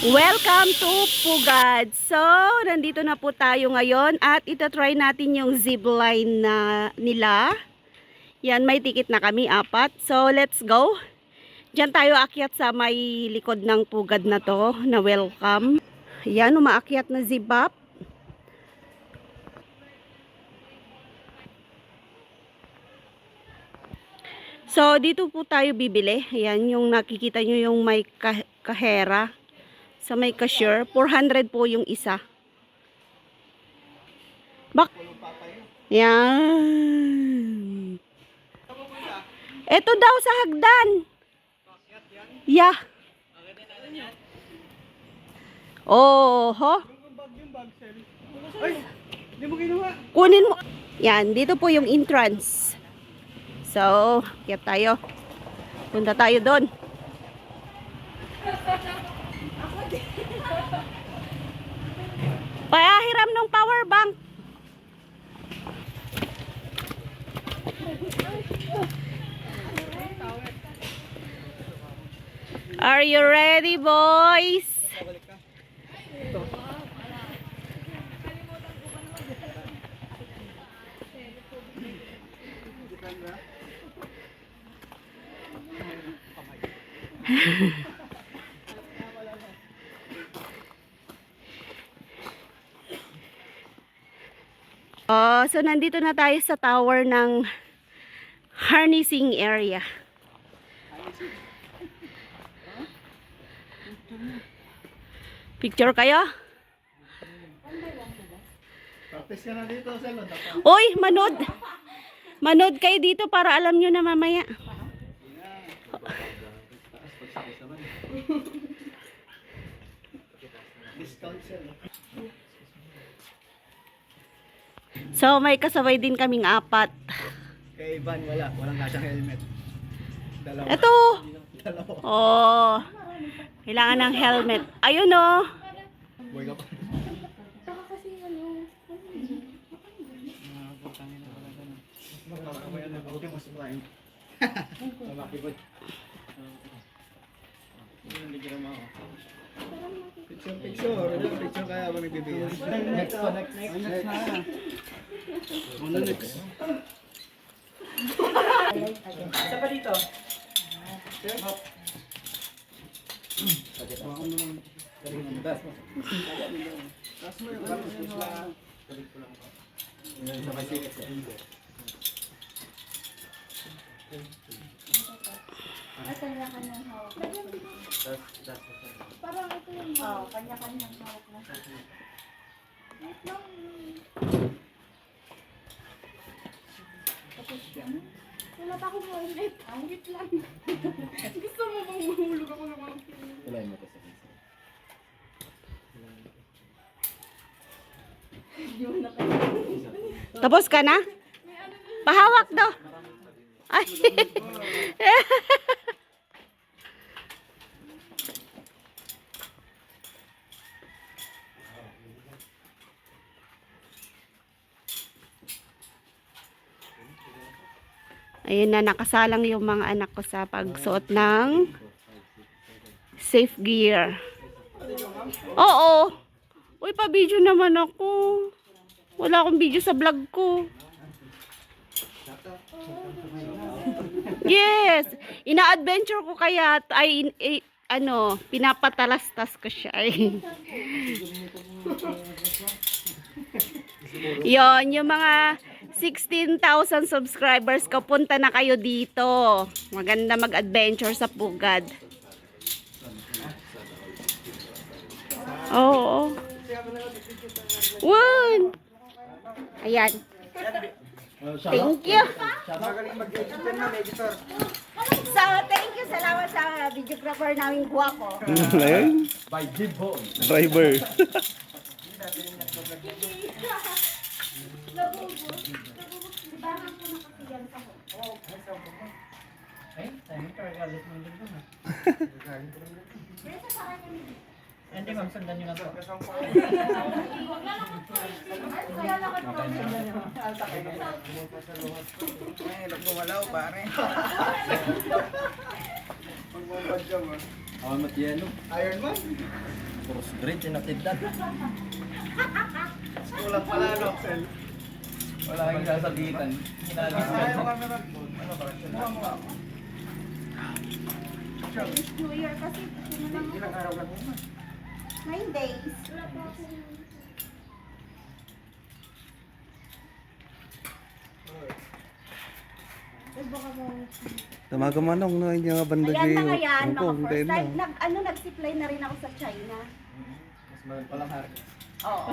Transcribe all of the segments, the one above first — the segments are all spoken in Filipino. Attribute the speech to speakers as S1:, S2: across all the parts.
S1: Welcome to Pugad. So, nandito na po tayo ngayon at ito-try natin yung zipline na nila. Yan, may ticket na kami, 4. So, let's go. Diyan tayo akyat sa may likod ng Pugad na to, na welcome. Yan, umaakyat na zip-up. So, dito po tayo bibili. Yan, yung nakikita nyo yung may kahera. Sa may cashier, 400 po yung isa. Yan. Ito daw sa hagdan. Yeah. Oh, ho. Kunin mo. Yan, dito po yung entrance. So, kaya tayo. Punta tayo doon. Pahiram ng power bank. Are you ready, boys? So nandito na tayo sa tower ng harnessing area. Picture kayo?
S2: Practice ka na dito, Selo.
S1: Uy, manood. Manood kayo dito para alam nyo na mamaya. So may kasabay din kaming 4.
S2: Kay Ivan, walang kasyang helmet. Dalawa.
S1: Ito.
S2: Dalawa.
S1: Oh. Kailangan ng helmet. Ayun oh.
S2: Boy ka pa. Picture kaya ba nagbibigay? Next pa, next na. Ano next? Isa pa dito.
S3: Parang ito yung kanya-kanyang hawak na. Wait lang. Tapos yan. Wala pa akong helmet. Wait lang. Gusto mo bang mahulog ako ng mga
S2: Wala mo kasi.
S1: Tapos ka na? Pahawak daw. Ay. Ayun na, nakasalang yung mga anak ko sa pagsuot ng safe gear. Oo. Uy, pa-video naman ako. Wala akong video sa vlog ko. Yes. Ina-adventure ko kaya ay pinapatalastas ko siya. Yon, yung mga 16,000 subscribers ko, punta na kayo dito. Maganda mag-adventure sa Pugad. Oo. One. Ayan. Thank you.
S2: Magaling mag-editor na, editor.
S1: So, thank you. Salamat sa videographer namin guwapo.
S4: Ayun.
S2: By Jibbo.
S4: Driver.
S2: Hindi ma'am, sundan nyo lang po. Ay, gumalaw pare. Magmamad ka mo. Amat yelo. Iron Man.
S4: Puros grade, sinatidad.
S2: Kulang pala, no, Sel.
S4: Wala kang sasabitan. Hinagis ka.
S2: Ano ba?
S1: Chinese New Year kasi.
S2: Ilang araw ka muna?
S1: 9 days.
S3: Wala pa akong... Eh, baka ba...
S2: Tamaga manong na inya banda
S1: Ayan mga yan, mga
S2: Hong Kong,
S1: first
S2: din
S1: time.
S2: lang.
S1: Nag-supply na rin ako sa China.
S4: Mas mahal palang hari.
S1: Oo.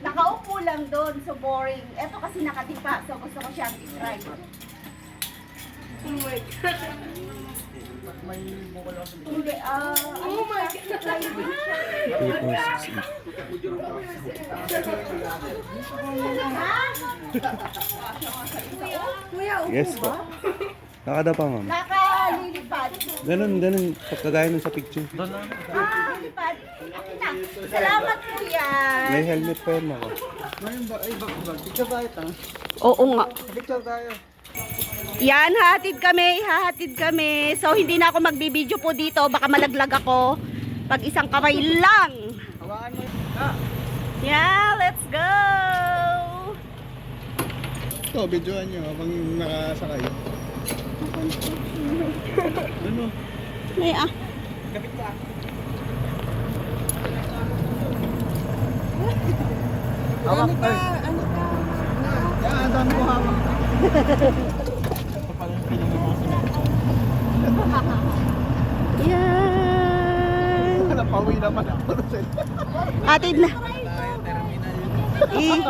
S1: Nakaupo lang doon, so boring. Eto kasi nakatipa, so gusto ko siyang i-try.
S3: Oh my God.
S1: Hindi,
S3: Oh my God.
S1: supply din siya. Kuya, upo
S2: Yes po.
S1: ba?
S2: Nakada pa, ma'am.
S1: Nakalilipad.
S2: Ganun, pagkagaya nun sa picture.
S4: Doon lang.
S1: Lilipad. Akin na. Salamat kuya.
S2: May helmet pa yan ako.
S4: Picture tayo ta.
S1: Oo nga.
S4: Picture tayo.
S1: Yan, hahatid kami. So, hindi na ako magbibideo po dito. Baka malaglag ako. Pag isang kamay lang.
S4: Hawakan mo.
S2: Ah,
S1: Yeah, let's go!
S2: ito, videoan nyo habang nakasakay. Ano?
S1: May
S4: Kapit ka.
S1: Ano ka?
S2: Yan, ang dami ko hawak.
S1: Yan.
S2: Napawi naman ako.
S1: Hatid na.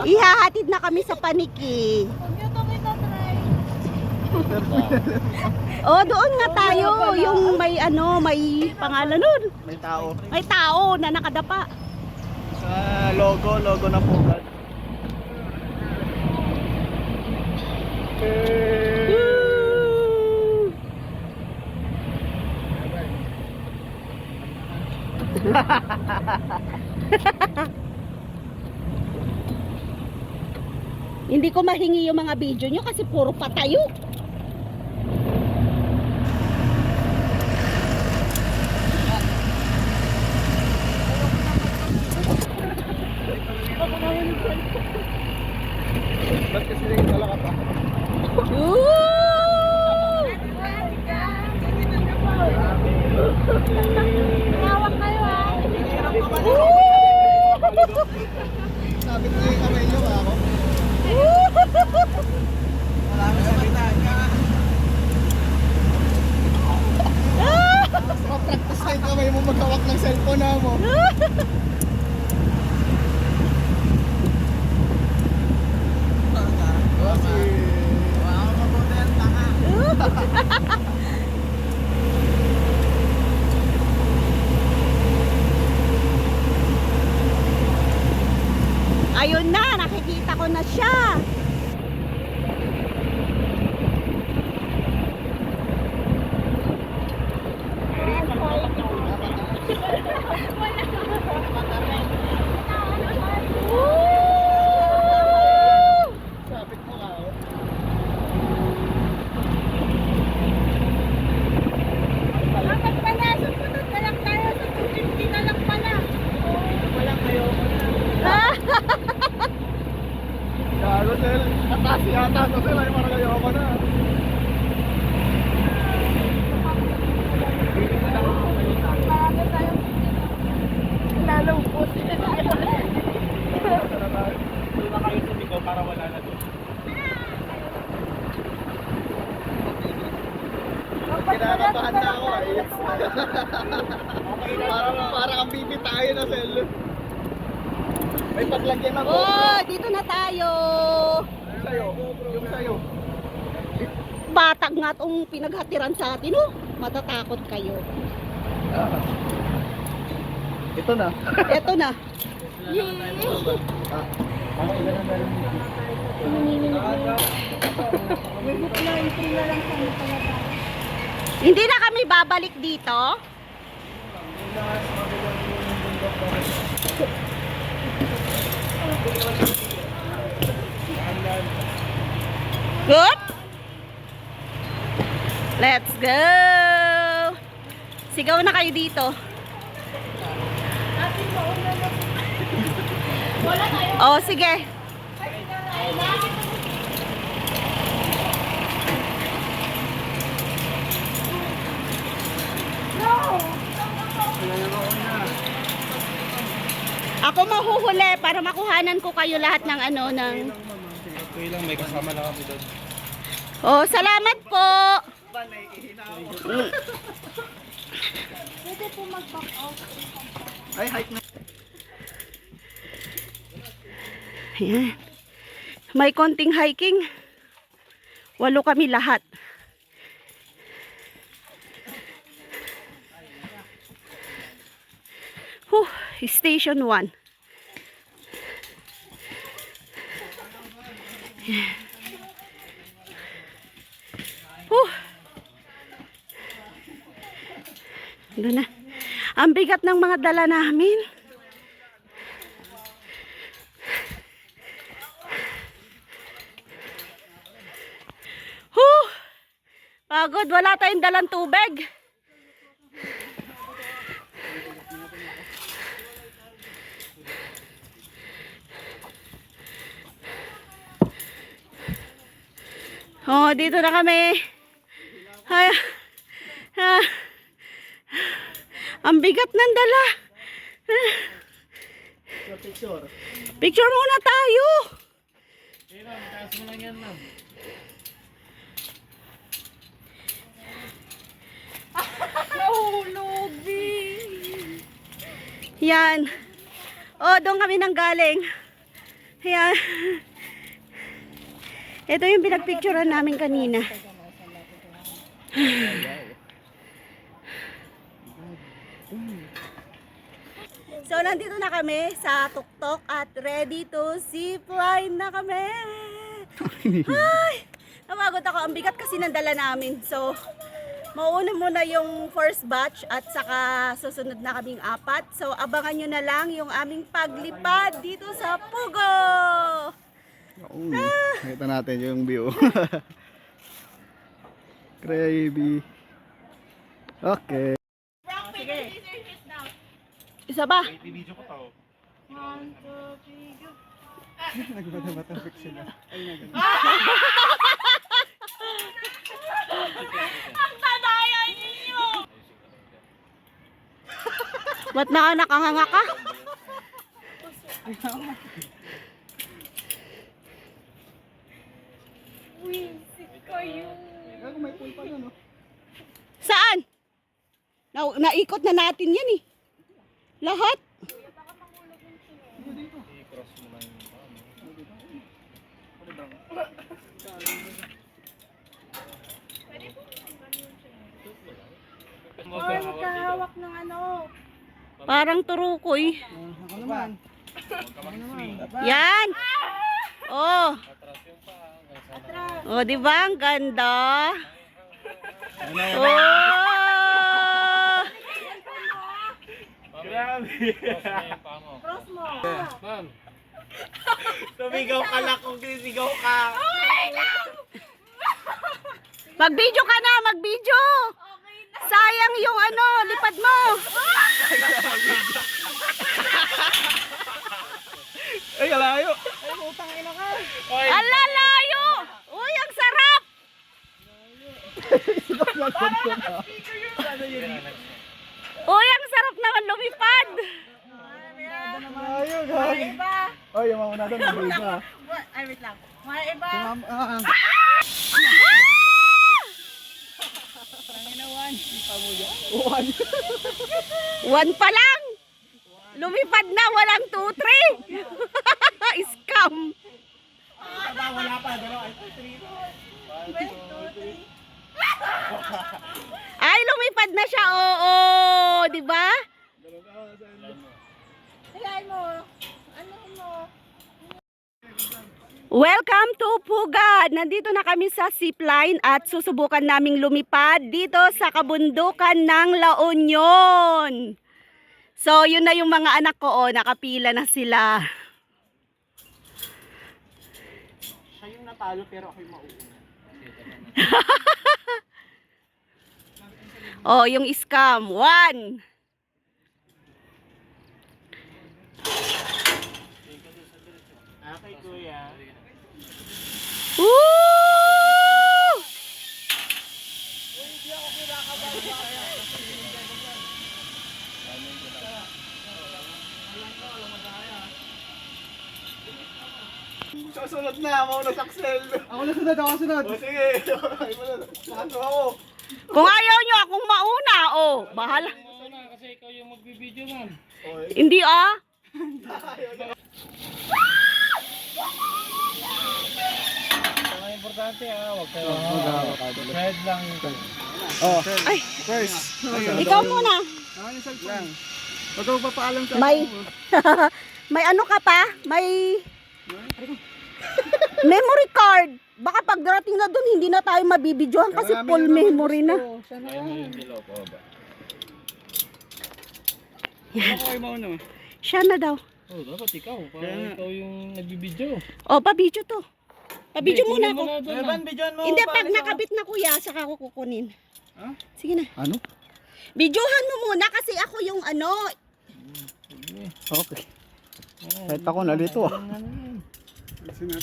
S1: Ihahatid na kami sa paniki.
S3: Huwag niyo itong itatry.
S1: Oh, doon nga tayo. Yung may may pangalan nun.
S2: May tao.
S1: May tao na nakadapa.
S2: Sa logo na Pugad.
S1: Woo! Hindi ko mahingi yung mga video nyo kasi puro patayo.
S2: Ba't kasi rin talaga pa?
S1: Woo!
S3: Tawag kayo ah.
S2: Sabi ko yung kamay nyo ako.
S4: Wala kang sabitan ka.
S2: Practice na yung kamay mo maghawak ng cellphone na mo. Kasi...
S4: Wala kang mabuti ang tanga.
S1: Ayun na, nakikita ko na siya.
S2: Sabit mo ka. Oh.
S3: Dapat pala, sumunod na lang tayo sa 250 na lang pala.
S2: Gago, Sel. Atas yata to, Sel. Ay, parang kayo ako na.
S3: Marami tayong lalubos.
S2: Kinakabahan na ako eh. Parang ang bibi tayo na, Sel. May paglagyan ako.
S1: Oh, dito na tayo.
S2: Yung sa'yo. Yung sa'yo.
S1: Batag nga itong pinaghatiran sa atin, oh. Matatakot kayo.
S2: Ito na.
S1: Eto na. Hindi na kami babalik dito. Good. Let's go. Sigaw na kayo dito.
S3: Ating mauna na. Wala tayo.
S1: Oh, sige.
S3: Ay, bakit? No!
S1: Ako mahuhuli para makuhanan ko kayo lahat ng ano ng.
S2: Okay lang, may kasama na kami doon.
S1: Oh, salamat po.
S3: Pwede po mag-back out.
S2: Ay, hike na.
S1: Ayan. May konting hiking. 8 kami lahat. Station 1. Doon na. Ang bigat ng mga dala namin. Pagod, wala tayong dalang tubig. Oh, dito na kami. Ay, ang bigat ng dala.
S2: Picture.
S1: Picture muna tayo.
S2: Taas mo lang yan, ma'am.
S3: Nahulog, B.
S1: Yan. Oh, doon kami nang galing. Yan. Ito yung pinagpicturean namin kanina. So, nandito na kami sa tuktok at ready to zipline na kami. Ay, napagod ako. Ang bigat kasi ng dala namin. So, mauna muna yung first batch at saka susunod na kaming 4. So, abangan nyo na lang yung aming paglipad dito sa Pugo.
S2: Nakita natin yung view. Gravy. Okay.
S1: Isa ba?
S2: Video ko tao.
S3: 1, 2, 3, go.
S2: Nagbata-bata fiction na. Ay, nagano.
S3: Ang tadaya ninyo!
S1: Ba't nakanganga ka?
S3: Winsik kayo.
S2: Gago, may pool pa na, no?
S1: Saan? Naikot na natin yan eh. Lahat.
S3: Ay, magkahawak ng ano.
S1: Parang turukoy.
S2: Ako naman.
S1: Yan. Oh.
S3: Atras.
S1: Oh, di ba? Ang ganda. Oh.
S2: Grabe.
S3: Cross mo.
S2: Ma'am. Sumigaw ka lang kung sisigaw ka.
S1: Mag-video ka na, mag-video. Sayang yung ano, lipad mo.
S2: Ay, kalayo.
S1: Ala, layo. Uy, ang sarap. Uy, ang sarap naman lumipad.
S2: Kalayo, gago. Oh, yung mga una doon, may iba.
S3: Ay, wait lang. Mga iba.
S1: One pa lang. Lumipad na, walang 2, 3. Scam.
S2: Wala pa, dalawa.
S1: Ay, lumipad na siya. Oo, di ba?
S3: Hilahin mo. Ano mo?
S1: Welcome to Pugad. Nandito na kami sa zipline at susubukan naming lumipad dito sa kabundukan ng La Union. So, yun na yung mga anak ko, oh, nakapila na sila.
S2: Siya yung natalo pero ako yung mauuna.
S1: Oh, yung scam. 1.
S4: Okay, kuya.
S1: Woo!
S2: Susunod na, mauna sa Axel. Ako na sunod, ako sunod. O sige, ay mo na. Paano ako?
S1: Kung ayaw nyo akong mauna, oh, bahala.
S4: Kasi ikaw yung magbibideo man.
S1: Hindi ah.
S4: Ang importante huwag kayo. Fred lang.
S2: Oh,
S1: Ay,
S2: first.
S1: ikaw muna.
S2: Ako yung cellphone. Huwag ko papaalam sa
S1: May, may ano ka pa? May memory card. Baka pagdating na dun, hindi na tayo mabibidyohan kasi
S2: Marami
S1: full
S2: na naman
S1: memory na.
S2: gusto. Sana
S4: Ayun mo yung dilaw ko ba?
S2: ako kayo mauna.
S1: Siya na daw.
S4: Oh, dapat ikaw.
S2: Kaya
S4: Parang
S2: nga.
S4: ikaw yung nagbibideo.
S1: Oh, pabidyo to. Pabidyo muna ako.
S4: Bidyoan mo.
S1: Hindi, pag nakabit na kuya, saka ako kukunin.
S2: Ha?
S1: Sige na.
S2: Ano?
S1: Bidyohan mo muna kasi ako yung ano.
S2: Okay. Kahit ako na dito.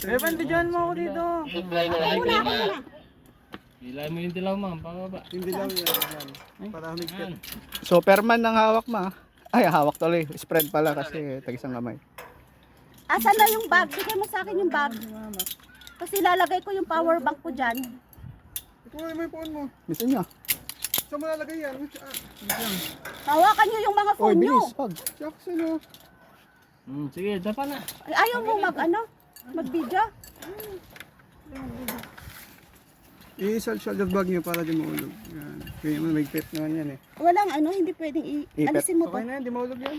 S2: Evan, bidyoan mo ako dito.
S1: Ako muna, ako muna.
S4: Ilay mo yung dilaw ma'am. Pababa.
S2: Hindi lang yan. Para humigpit.
S4: Yan.
S2: Superman ng hawak ma. Ay, hawak tuloy. Spread pala kasi tag-isang kamay.
S1: Asan na yung bag? Bigay mo sa akin yung bag. Kasi lalagay ko yung power bank ko dyan.
S2: Ito mo yung phone mo. Bisa niya. Saan mo lalagay yan?
S1: Hawakan nyo yung mga
S2: Oy,
S1: phone nyo.
S2: bilis. Pag. Jackson o.
S4: Sige, dapat na.
S1: Ay, ayaw mo mag-video.
S2: I-salt yung bag niyo para di maulog. Yan. Kaya mo may pet naman yan eh.
S1: Walang hindi pwedeng
S2: Ipet.
S1: alisin mo to.
S2: Okay na yan, di maulog yan.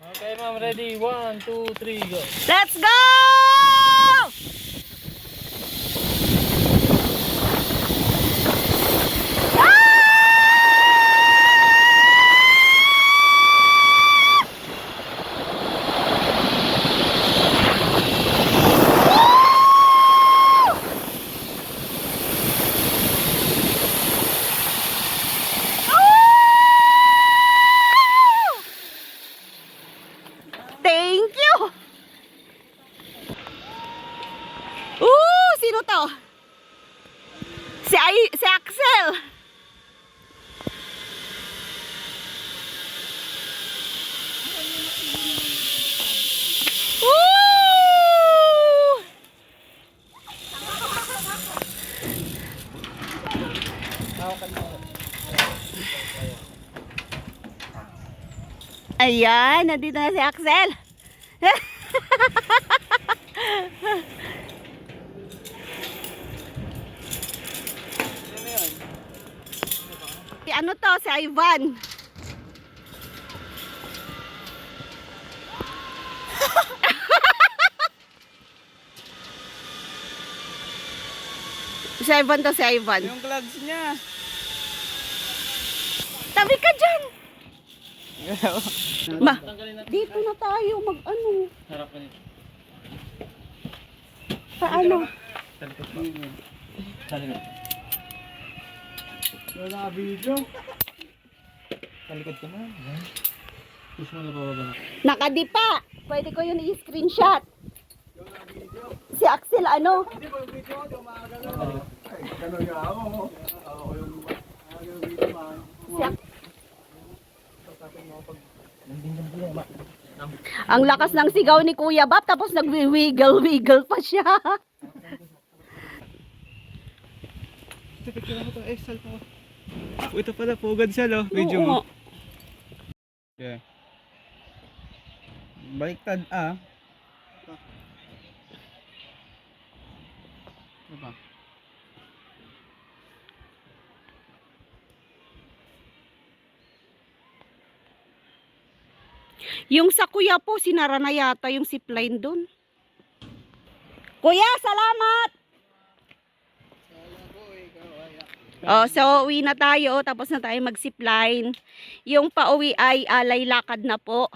S4: Okay ma'am, ready? 1, 2, 3, go.
S1: Let's go! Thank you! Sino to? Si Axel! Woo! Ayan, nandito na si Axel. Si ano to? Si Ivan. Si Ivan to, si Ivan.
S2: Yung gloves niya.
S1: Tabi ka dyan. Ma, dito na tayo mag-ano.
S4: Harap ka nito.
S1: Paano?
S4: Talikod.
S2: Wala ka video.
S4: Talikod ka na. Push mo na pababa na.
S1: Nakadipa. Pwede ko yun i-screenshot. Si Axel ano?
S2: Hindi ba yung video ko, di umagalaw. Ay, gano'n nga ako. Ako yung video man.
S1: Si Ang lakas ng sigaw ni Kuya Bap tapos nagwi-wiggle-wiggle pa siya.
S2: Ito, picture ako to. Salt ako. Ito pala, pugad siya lo. Video
S1: Oo
S2: mo.
S1: nga.
S2: Yeah. Baliktad ah. Ito ba?
S1: Yung sa Kuya po, sinara na yata yung zipline doon. Kuya, salamat! Oh, so uwi na tayo, tapos na tayo mag-zipline. Yung pauwi ay alay lakad na po.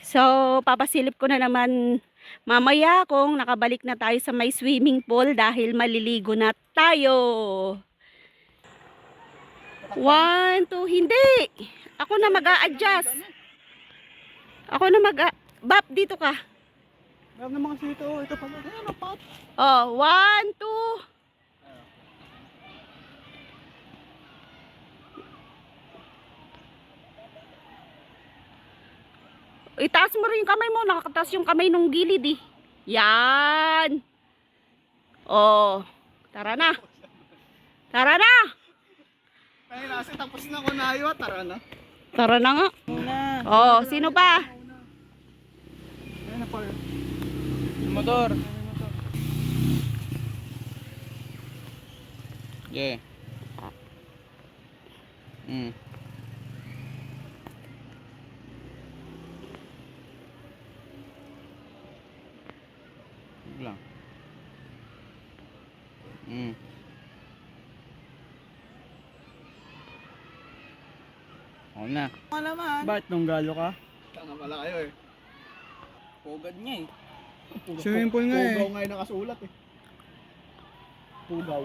S1: So, papasilip ko na naman Mamaya kung nakabalik na tayo sa may swimming pool dahil maliligo na tayo. 1, 2, hindi. Ako na mag-a-adjust. Ako na Bap, dito ka.
S2: Meron naman kasi ito. Ito pa. Ayan, ang pot.
S1: Oh, 1, 2. Itaas mo rin yung kamay mo. Nakakataas yung kamay nung gilid eh. Yan. Oh. Tara na. Tara na.
S2: Ay, nasi tapos na ko na ayo. Tara na.
S1: Tara na nga. Oh, sino pa?
S2: Ayan na pa.
S4: Motor. Yeah. Lang. Oo na.
S2: Malaman.
S4: Bakit nung galo ka?
S2: Tanga pala kayo eh.
S4: Pugad niya eh.
S2: Swimming pool nga eh. Pugaw nga yung nakasulat eh. Pugaw.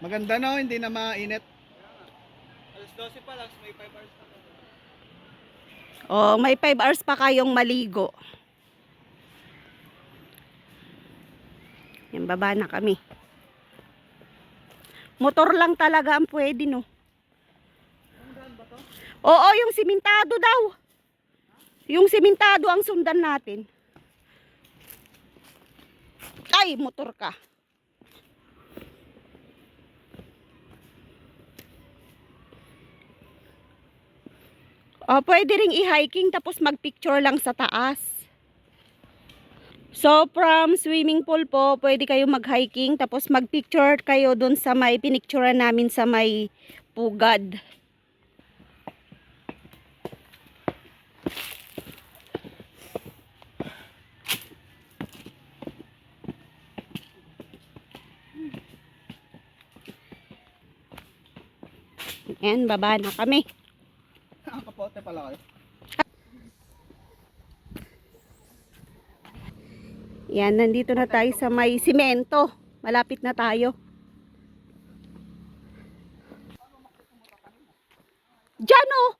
S2: Maganda no, hindi na mainit. Alas 12 pa lang, may 5 hours pa.
S1: Oh, may 5 hours pa kayong maligo. Yan, baba na kami. Motor lang talaga ang pwede, no? Oo, yung simentado daw. Yung simentado ang sundan natin. Ay, motor ka. Pwede ring i-hiking tapos mag-picture lang sa taas. So, from swimming pool po, pwede kayo mag-hiking tapos mag-picture kayo dun sa may pinicturean namin sa may pugad. Ayan, baba na kami.
S2: Kapote pala kayo.
S1: Yan, nandito na tayo sa may simento. Malapit na tayo. Diyan oh!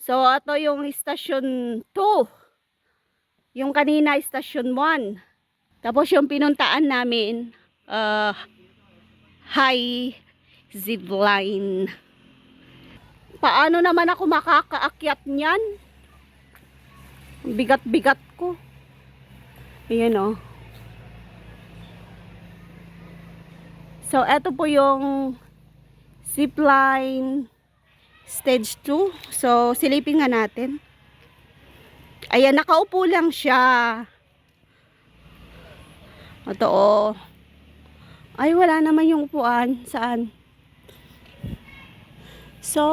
S1: So, ito yung station 2. Yung kanina, station 1. Tapos yung pinuntaan namin, high zipline. Paano naman ako makakaakyat niyan? Bigat-bigat ko. Ayan o. So, eto po yung zipline stage 2. So, silipin nga natin. Ayan, nakaupo lang siya. Ito o. Ay, wala naman yung upuan. Saan? So,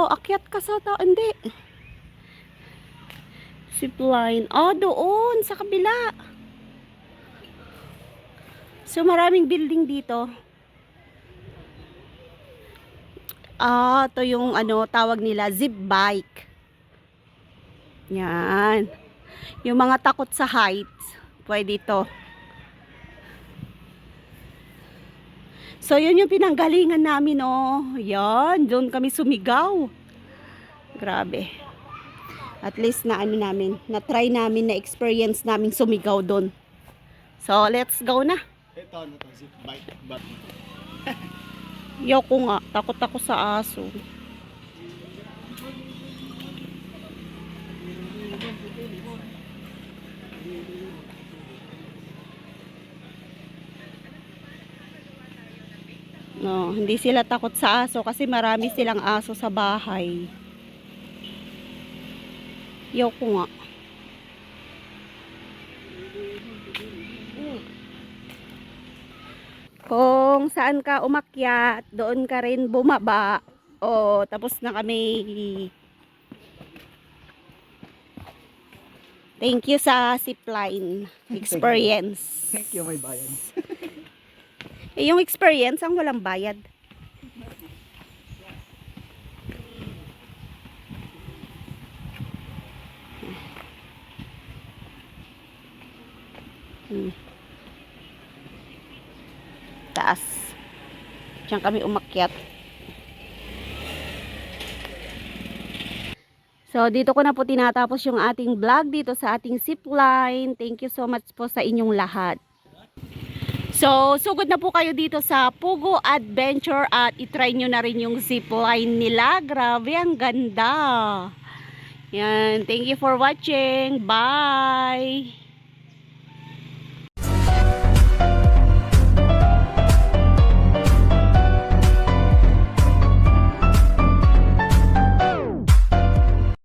S1: akyat ka sa hindi. Zipline. Oh, doon, sa kabila. So, maraming building dito. Ito yung tawag nila, zip bike. Yan. Yung mga takot sa heights, pwede ito. So, yun yung pinanggalingan namin, oh. Yan, doon kami sumigaw. Grabe. At least na-try namin, na-experience namin sumigaw doon. So, let's go na.
S2: Ito, ano to, zip bike.
S1: Yoko nga, takot ako sa aso. No, hindi sila takot sa aso kasi marami silang aso sa bahay. Yoko nga. Kung saan ka umakyat, doon ka rin bumaba. O, tapos na kami. Thank you sa zipline experience.
S2: Thank you, may bayan.
S1: Yung experience ang walang bayad. taas. Diyan kami umakyat. So, dito ko na po tinatapos yung ating vlog dito sa ating zipline. Thank you so much po sa inyong lahat. So, sugod na po kayo dito sa Pugo Adventure at itry nyo na rin yung zipline nila. Grabe, ang ganda. Yan. Thank you for watching. Bye!